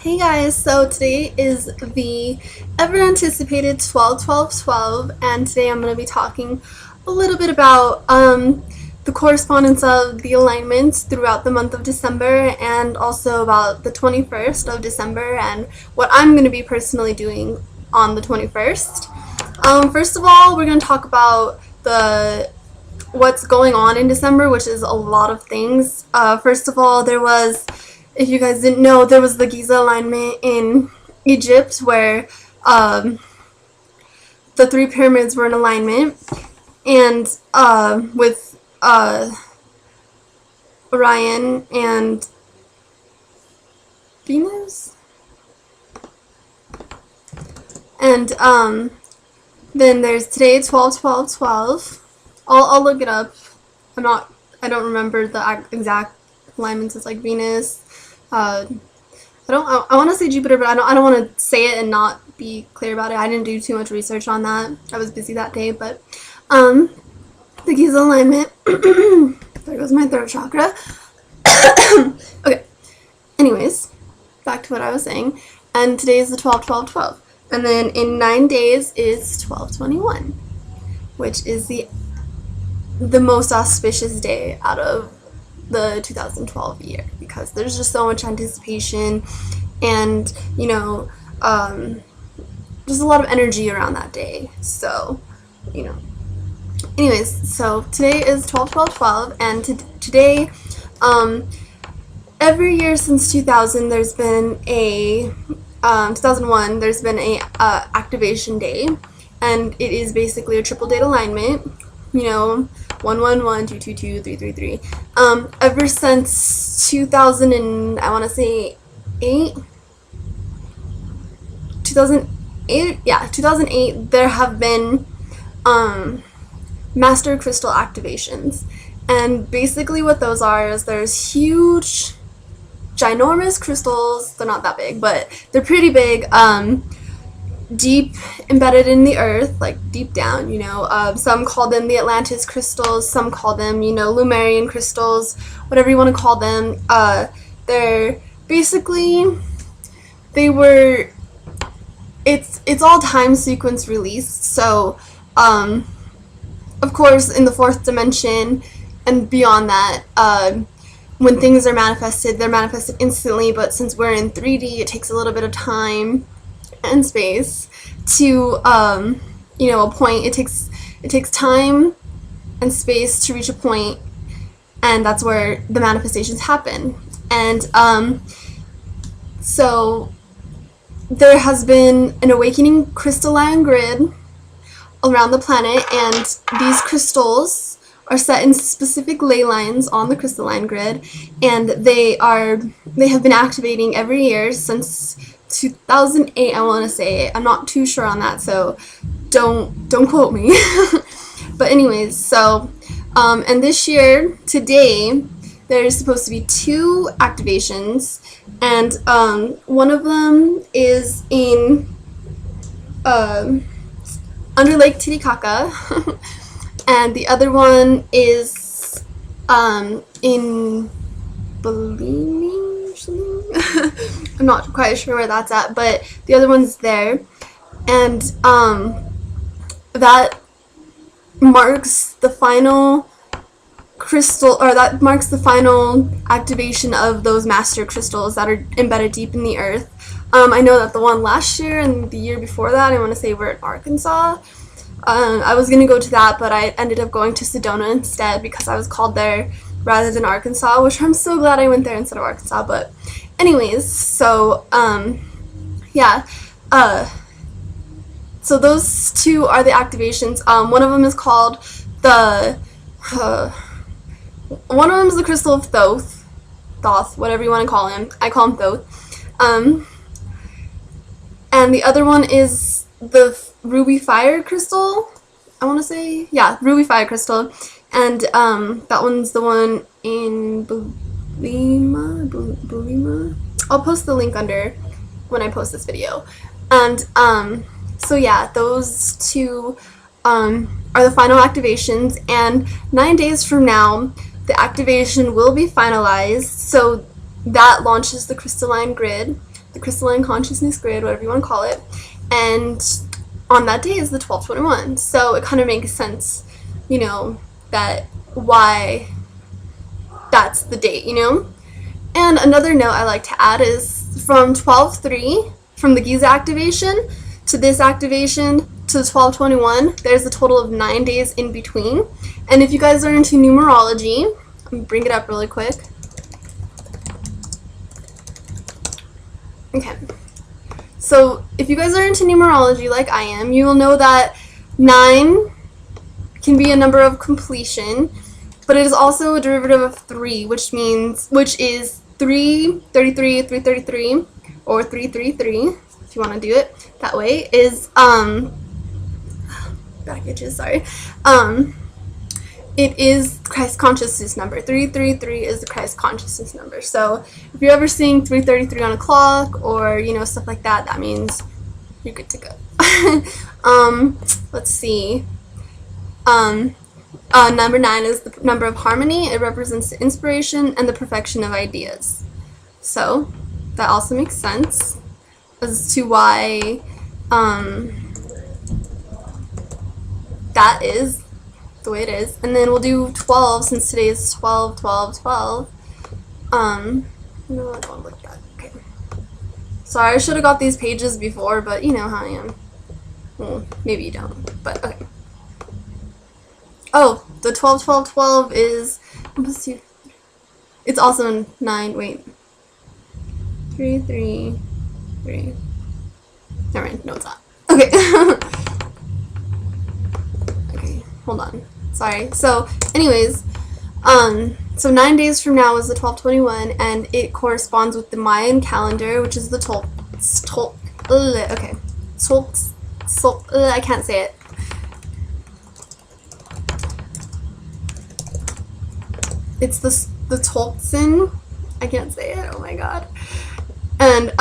Hey guys, so today is the ever anticipated 12-12-12, and today I'm going to be talking a little bit about the correspondence of the alignments throughout the month of December, and also about the 21st of December and what I'm going to be personally doing on the 21st. First of all, we're going to talk about what's going on in December, which is a lot of things. First of all, if you guys didn't know, there was the Giza alignment in Egypt where the three pyramids were in alignment, and with Orion and Venus, and then there's today 12-12-12. I'll look it up. I don't remember the exact alignments. It's like Venus. I want to say Jupiter, but I don't want to say it and not be clear about it. I didn't do too much research on that. I was busy that day, but the Giza alignment. There goes my throat chakra. Okay. Anyways, back to what I was saying. And today is the 12-12-12. And then in 9 days is 12-21, which is the most auspicious day out of the 2012 year, because there's just so much anticipation and just a lot of energy around that day. So anyways, so today is 12-12-12, and today every year since 2000 there's been a 2001 there's been a activation day, and it is basically a triple date alignment. 111, 222, 333. Ever since 2000 and I want to say 2008, there have been master crystal activations, and basically what those are is there's huge, ginormous crystals. They're not that big, but they're pretty big. Deep embedded in the earth, like deep down, some call them the Atlantis crystals, some call them, Lumerian crystals, whatever you want to call them. They're basically, it's all time sequence released. So, of course, in the fourth dimension and beyond that, when things are manifested, they're manifested instantly, but since we're in 3D, it takes a little bit of time and space to a point. It takes time and space to reach a point, and that's where the manifestations happen. And so there has been an awakening crystalline grid around the planet, and these crystals are set in specific ley lines on the crystalline grid, and they have been activating every year since 2008, I want to say. I'm not too sure on that, so don't quote me. But anyways, so and this year, today, there's supposed to be 2 activations, and one of them is in under Lake Titicaca, and the other one is in Bellini or something. I'm not quite sure where that's at, but the other one's there, and that marks the final activation of those master crystals that are embedded deep in the earth. I know that the one last year and the year before that, I want to say, we're in Arkansas. I was going to go to that, but I ended up going to Sedona instead because I was called there rather than Arkansas, which I'm so glad I went there instead of Arkansas. But anyways, so so those 2 are the activations. One of them is called one of them is the crystal of Thoth, whatever you want to call him. I call him Thoth. And the other one is the ruby fire crystal, I want to say. Yeah, ruby fire crystal. And that one's the one in Bulima. I'll post the link under when I post this video. And so yeah, those 2 are the final activations, and 9 days from now the activation will be finalized, so that launches the crystalline grid. the crystalline consciousness grid, whatever you want to call it, and on that day is the 1221. So it kind of makes sense, you know, that why that's the date, you know. And another note I like to add is from 12/3, from the Giza activation to this activation to the 1221, there's a total of 9 days in between. And if you guys are into numerology, let me bring it up really quick. Okay. So if you guys are into numerology like I am, you will know that 9 can be a number of completion, but it is also a derivative of 3, which is 333, 333, or 333, if you want to do it that way, is back itches, sorry. It is Christ consciousness number. 333 is the Christ consciousness number. So if you're ever seeing 333 on a clock or, you know, stuff like that, that means you're good to go. Let's see. Number 9 is the number of harmony. It represents the inspiration and the perfection of ideas. So that also makes sense as to why that is the way it is. And then we'll do 12 since today is 12, 12, 12. No, I don't want to look at that. Okay. Sorry, I should have got these pages before, but you know how I am. Well, maybe you don't, but okay. Oh, the 12, 12, 12 is, let's see. It's also 9, wait. 3, 3, 3. Never mind, no it's not. Okay. Okay, hold on. Sorry. So, anyways, so 9 days from now is the 1221, and it corresponds with the Mayan calendar, which is the I can't say it. It's the Tolkien. I can't say it. Oh my god. And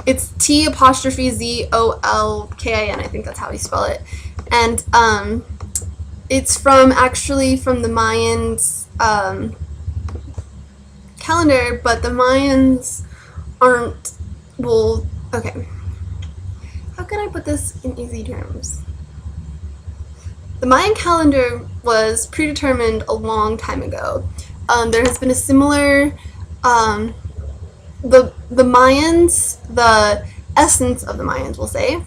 it's T'Zolkin. I think that's how you spell it. And it's from the Mayans calendar, but the Mayans aren't. Well, okay. How can I put this in easy terms? The Mayan calendar was predetermined a long time ago. There has been a similar, the Mayans, the essence of the Mayans, we'll say,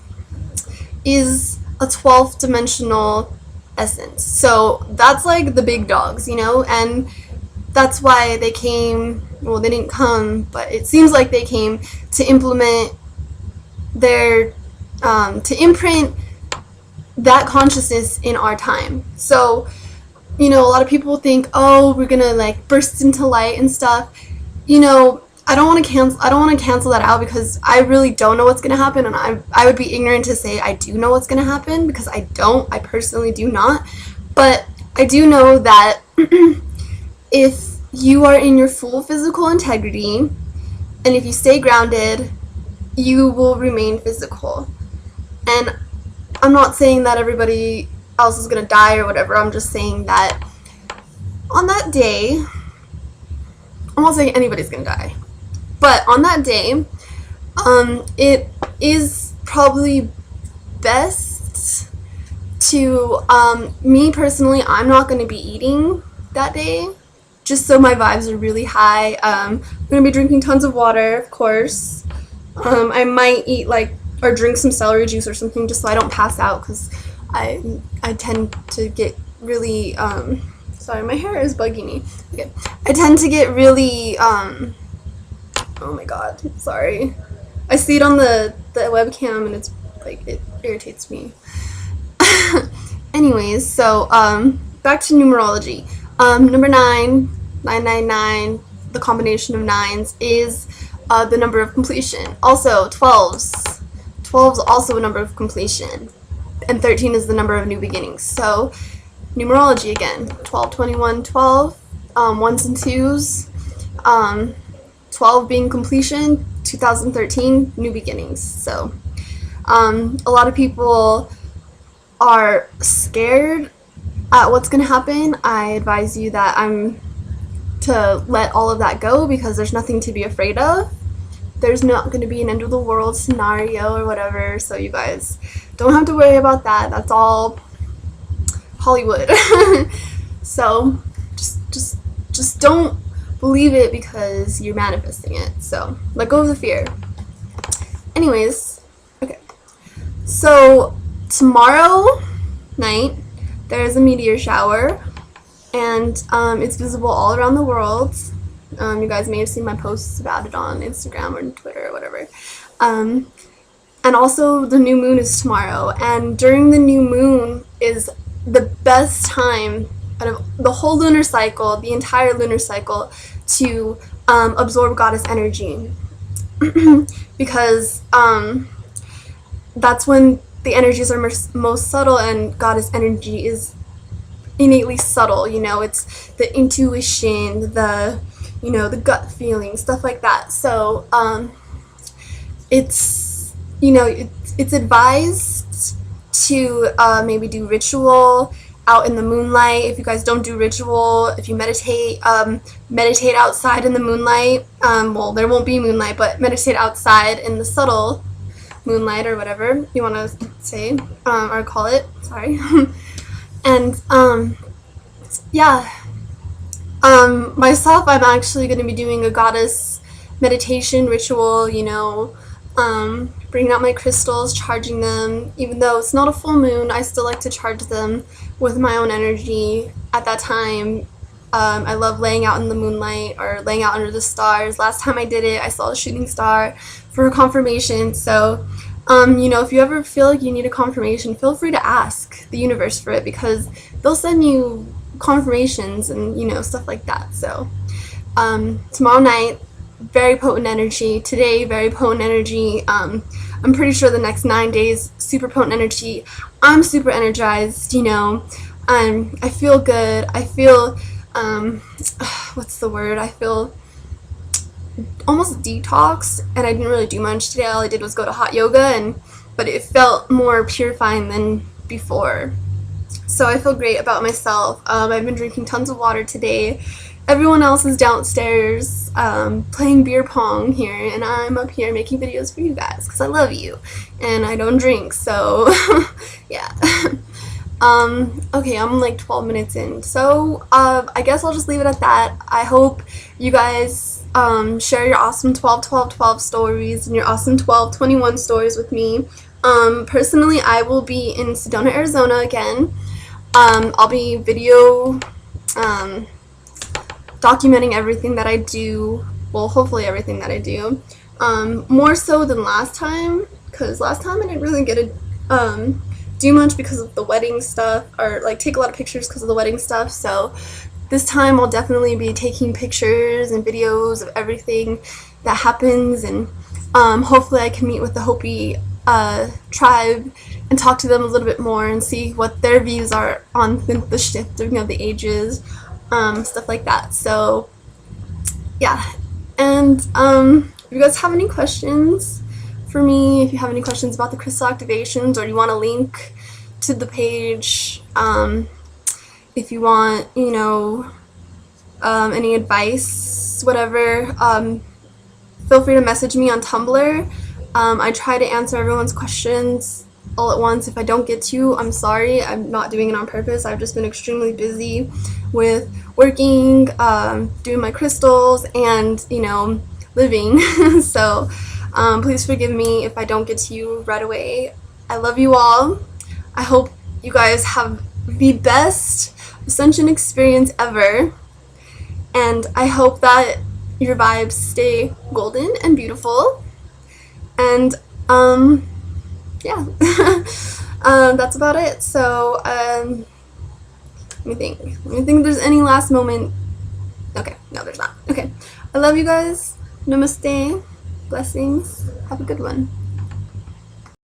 is a 12th dimensional essence. So that's like the big dogs, you know, and that's why they came, well, they didn't come, but it seems like they came to implement their, to imprint that consciousness in our time. So, you know, a lot of people think, oh, we're gonna like burst into light and stuff. You know, I don't want to cancel that out, because I really don't know what's gonna happen, and I would be ignorant to say I do know what's gonna happen, because I personally do not. But I do know that if you are in your full physical integrity, and if you stay grounded, you will remain physical. And I'm not saying that everybody else is gonna die or whatever. I'm just saying that on that day, I'm not saying anybody's gonna die, but on that day, it is probably best to, me personally, I'm not gonna be eating that day, just so my vibes are really high. I'm gonna be drinking tons of water, of course. I might eat or drink some celery juice or something, just so I don't pass out, because I tend to get really, sorry, my hair is bugging me. Okay. I tend to get really, oh my god, sorry. I see it on the webcam, and it's like, it irritates me. Anyways, so, back to numerology. Number 999, the combination of 9s, is the number of completion. Also, 12s. 12 is also a number of completion, and 13 is the number of new beginnings. So, numerology again: 12, 21, 12, 1s and 2s, 12 being completion, 2013 new beginnings. So, a lot of people are scared at what's going to happen. I advise you that to let all of that go, because there's nothing to be afraid of. there's not going to be an end of the world scenario or whatever, so you guys don't have to worry about that. That's all Hollywood. So just don't believe it because you're manifesting it. So let go of the fear. Anyways, okay. So tomorrow night there's a meteor shower, and it's visible all around the world. You guys may have seen my posts about it on Instagram or Twitter or whatever. And also the new moon is tomorrow, and during the new moon is the best time out of the whole lunar cycle, the entire lunar cycle, to absorb goddess energy. Because that's when the energies are most subtle, and goddess energy is innately subtle, you know, it's the intuition, the, you know, the gut feeling, stuff like that. So it's, you know, it's advised to maybe do ritual out in the moonlight. If you guys don't do ritual, if you meditate, meditate outside in the moonlight. Well, there won't be moonlight, but meditate outside in the subtle moonlight, or whatever you want to say, or call it, sorry. And yeah, myself, I'm actually going to be doing a goddess meditation ritual, you know, bringing out my crystals, charging them. Even though it's not a full moon, I still like to charge them with my own energy at that time. I love laying out in the moonlight or laying out under the stars. Last time I did it, I saw a shooting star for a confirmation. So, you know, if you ever feel like you need a confirmation, feel free to ask the universe for it, because they'll send you confirmations and, you know, stuff like that. So, tomorrow night, very potent energy. Today, very potent energy. I'm pretty sure the next 9 days, super potent energy. I'm super energized, you know. I feel good. I feel, what's the word? I feel almost detoxed, and I didn't really do much today. All I did was go to hot yoga, but it felt more purifying than before. So I feel great about myself. I've been drinking tons of water today. Everyone else is downstairs playing beer pong here, and I'm up here making videos for you guys because I love you, and I don't drink, so yeah. Okay, I'm like 12 minutes in, so I guess I'll just leave it at that. I hope you guys share your awesome 12-12-12 stories and your awesome 12-21 stories with me. Personally, I will be in Sedona, Arizona again. I'll be video documenting everything that I do, well, hopefully everything that I do, more so than last time, because last time I didn't really get to do much because of the wedding stuff, or like take a lot of pictures because of the wedding stuff. So this time I'll definitely be taking pictures and videos of everything that happens, and hopefully I can meet with the Hopi tribe and talk to them a little bit more and see what their views are on the shifting of the ages, stuff like that. So yeah, and if you guys have any questions for me, if you have any questions about the crystal activations, or you want a link to the page, if you want, you know, any advice, whatever, feel free to message me on Tumblr. I try to answer everyone's questions all at once. If I don't get to you, I'm sorry. I'm not doing it on purpose. I've just been extremely busy with working, doing my crystals, and, you know, living. So please forgive me if I don't get to you right away. I love you all. I hope you guys have the best Ascension experience ever, and I hope that your vibes stay golden and beautiful. And yeah, that's about it. So let me think if there's any last moment. Okay, no, there's not. Okay, I love you guys. Namaste, blessings, have a good one.